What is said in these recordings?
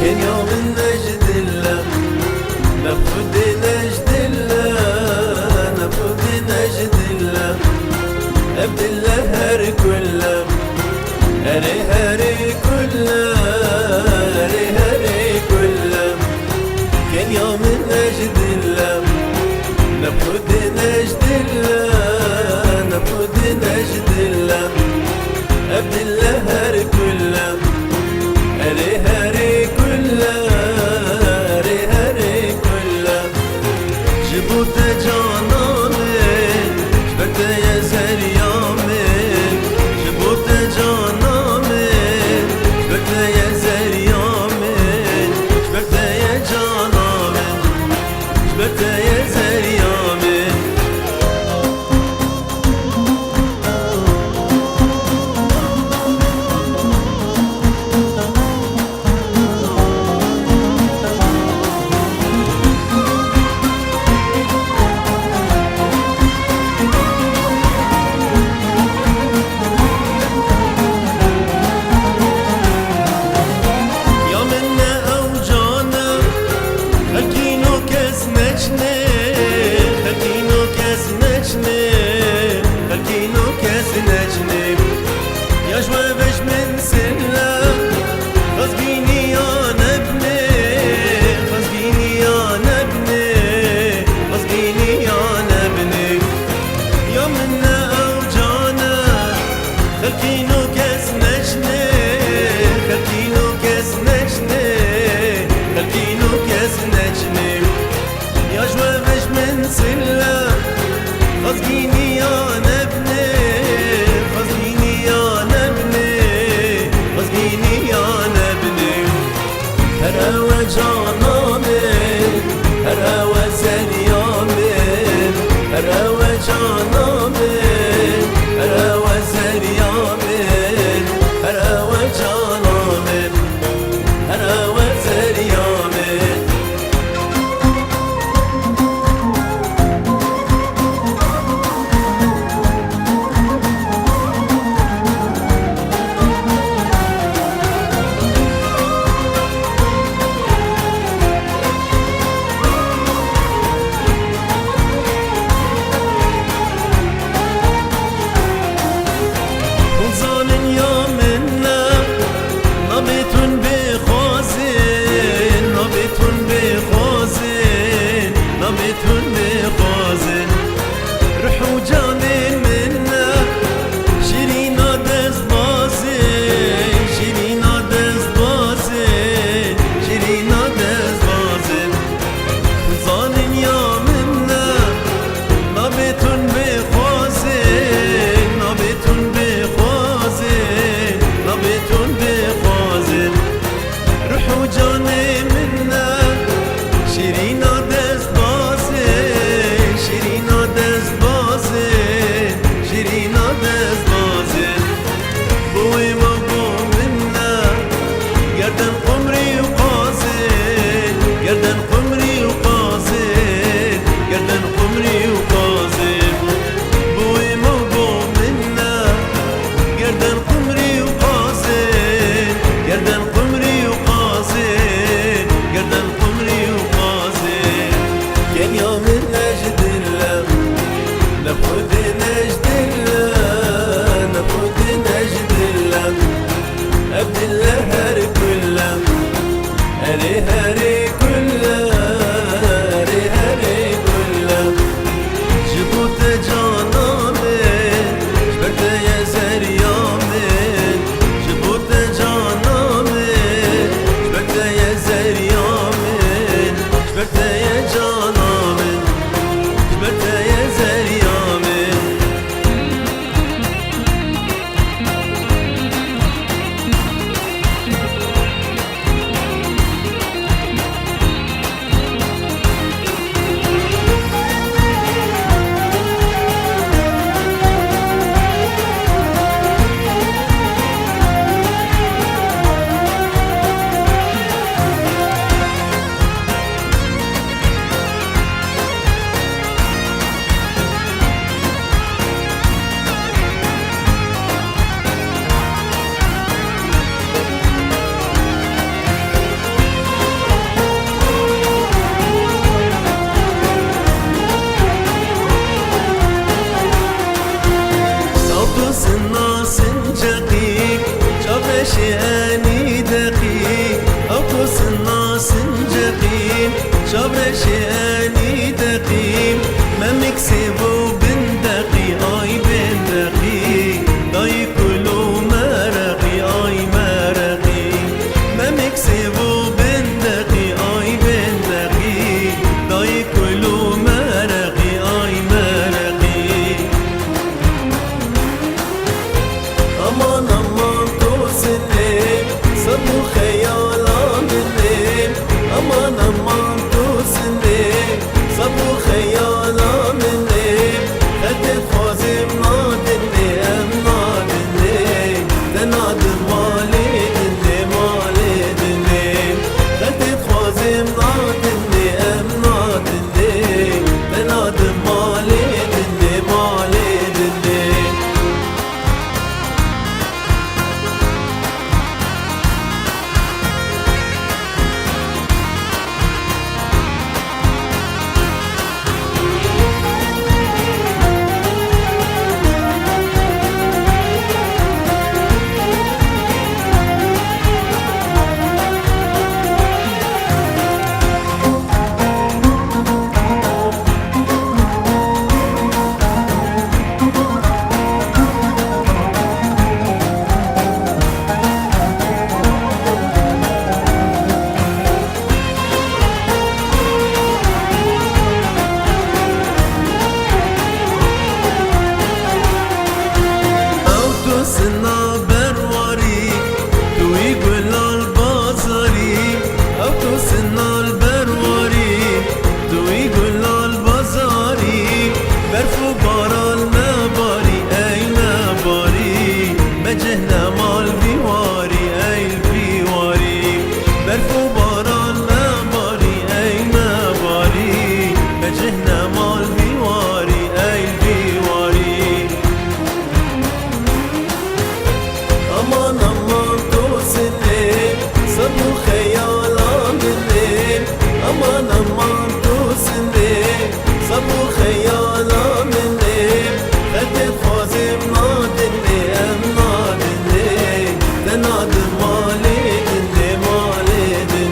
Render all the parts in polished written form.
كان يوم نجد الله نفد نجد الله نفد نجد الله عبد الله هري كله هري هري كله هري هري كله كان يوم نجد الله نفد نجد الله نفد نجد الله عبد الله هري كله هري هري كله هري هري كله سنجقيم شابرشي اني دقيم ما مكسبو بندقي اي بندقي داي كلو مرقي اي مرقي ما مكسبو بندقي اي بندقي داي كلو مرقي اي مرقي امان امان توسني صبو خيالا مني امان امان توسني صبو خيالا مني خدت خوازم نادني ام نادني تنادم مالي دني مالي دني خدت خوازم نادني ام نادني تنادم مالي دني مالي دني سنا برواري توي قلال بازاري او تو سنا البرواري توي قلال بازاري برفو بارال مباري اي مباري بجهنا مال بيواري اي البيواري برفو بارال مباري اي مباري بجهنا مال بيواري اي البيواري امان امان توسني صبو خيالا مني امان امان توسني صبو خيالا مني خدت خوازم نادني ام نادني تنادم مالي دني مالي دني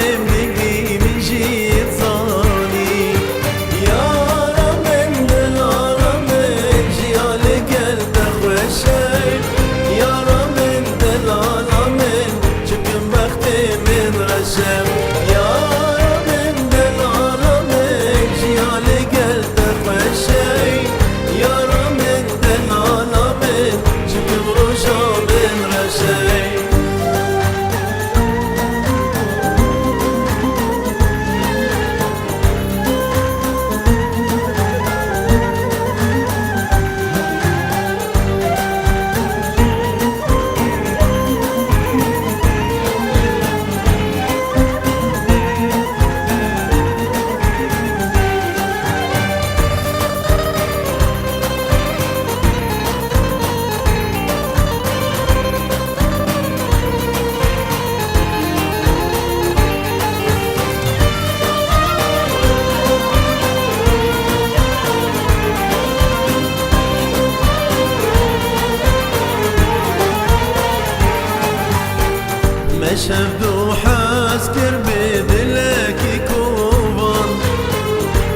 من جيت صاني يارا من دلالمن جيال قلب خوشي يارا من دلالمن شكم بختي من رشم يارا من دلالمن جيال قلب خوشي يارا من دلالمن شكم رشا من رشي مشهد وحاسكر بدلك كوبان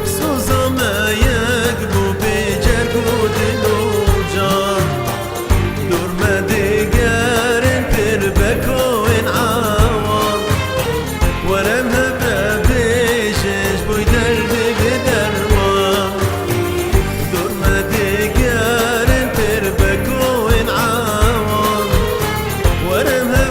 سوزا ما يقبو بجرقود الوجان دور ما دقارن تربكو ان عوان ورمها بابيشش بوي درد بدرمان دور ما دقارن تربكو ان عوان ورمها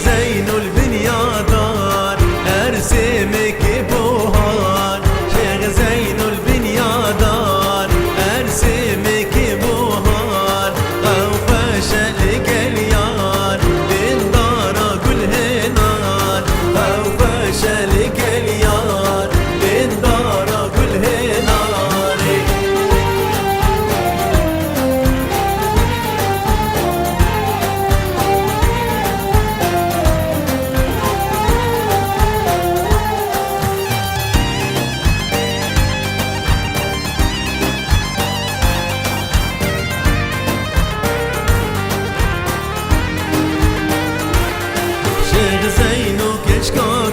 زين البنيادار ارسمك بوهار شيخ زين البنيادار ارسمك بوهار او فشل قليار بين دار كل هنار او فشل قليار بين دار كل هنار زينو كشكار